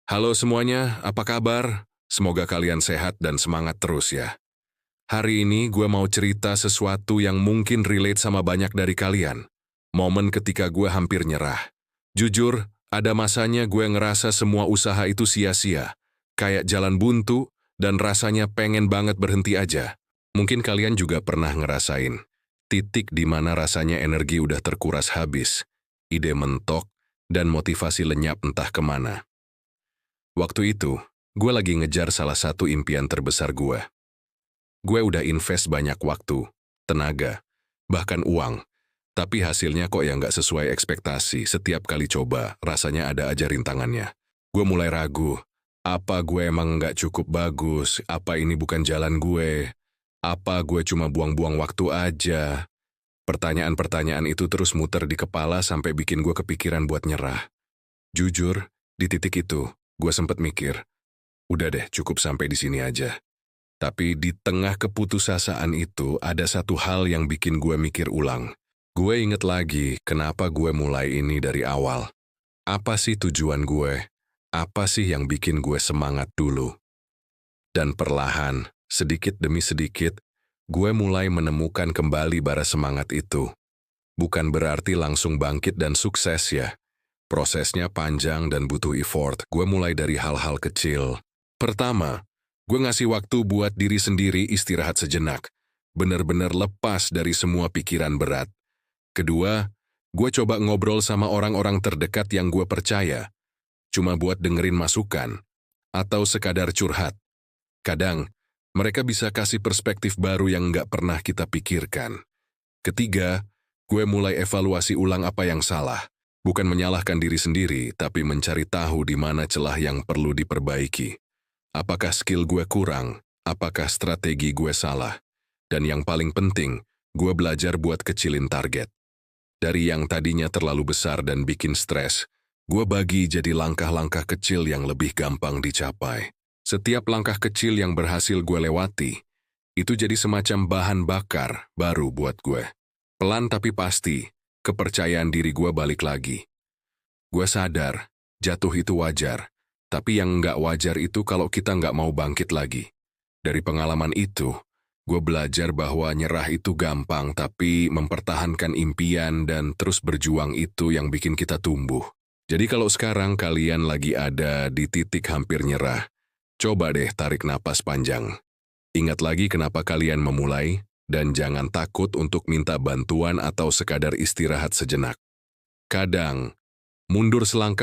Halo semuanya, apa kabar? Semoga kalian sehat dan semangat terus ya. Hari ini gue mau cerita sesuatu yang mungkin relate sama banyak dari kalian. Momen ketika gue hampir nyerah. Jujur, ada masanya gue ngerasa semua usaha itu sia-sia. Kayak jalan buntu, dan rasanya pengen banget berhenti aja. Mungkin kalian juga pernah ngerasain. Titik di mana rasanya energi udah terkuras habis. Ide mentok, dan motivasi lenyap entah kemana. Waktu itu, gue lagi ngejar salah satu impian terbesar gue. Gue udah invest banyak waktu, tenaga, bahkan uang. Tapi hasilnya kok yang nggak sesuai ekspektasi. Setiap kali coba, rasanya ada aja rintangannya. Gue mulai ragu, apa gue emang nggak cukup bagus, apa ini bukan jalan gue, apa gue cuma buang-buang waktu aja. Pertanyaan-pertanyaan itu terus muter di kepala sampai bikin gue kepikiran buat nyerah. Jujur, di titik itu, gue sempet mikir, udah deh cukup sampai di sini aja. Tapi di tengah keputusasaan itu ada satu hal yang bikin gue mikir ulang. Gue inget lagi kenapa gue mulai ini dari awal. Apa sih tujuan gue? Apa sih yang bikin gue semangat dulu? Dan perlahan, sedikit demi sedikit, gue mulai menemukan kembali bara semangat itu. Bukan berarti langsung bangkit dan sukses ya. Prosesnya panjang dan butuh effort. Gue mulai dari hal-hal kecil. Pertama, gue ngasih waktu buat diri sendiri istirahat sejenak. Bener-bener lepas dari semua pikiran berat. Kedua, gue coba ngobrol sama orang-orang terdekat yang gue percaya. Cuma buat dengerin masukan. Atau sekadar curhat. Kadang, mereka bisa kasih perspektif baru yang nggak pernah kita pikirkan. Ketiga, gue mulai evaluasi ulang apa yang salah. Bukan menyalahkan diri sendiri, tapi mencari tahu di mana celah yang perlu diperbaiki. Apakah skill gue kurang? Apakah strategi gue salah? Dan yang paling penting, gue belajar buat kecilin target. Dari yang tadinya terlalu besar dan bikin stres, gue bagi jadi langkah-langkah kecil yang lebih gampang dicapai. Setiap langkah kecil yang berhasil gue lewati, itu jadi semacam bahan bakar baru buat gue. Pelan tapi pasti, kepercayaan diri gue balik lagi. Gue sadar, jatuh itu wajar. Tapi yang nggak wajar itu kalau kita nggak mau bangkit lagi. Dari pengalaman itu, gue belajar bahwa nyerah itu gampang, tapi mempertahankan impian dan terus berjuang itu yang bikin kita tumbuh. Jadi kalau sekarang kalian lagi ada di titik hampir nyerah, coba deh tarik napas panjang. Ingat lagi kenapa kalian memulai, dan jangan takut untuk minta bantuan atau sekadar istirahat sejenak. Kadang, mundur selangkah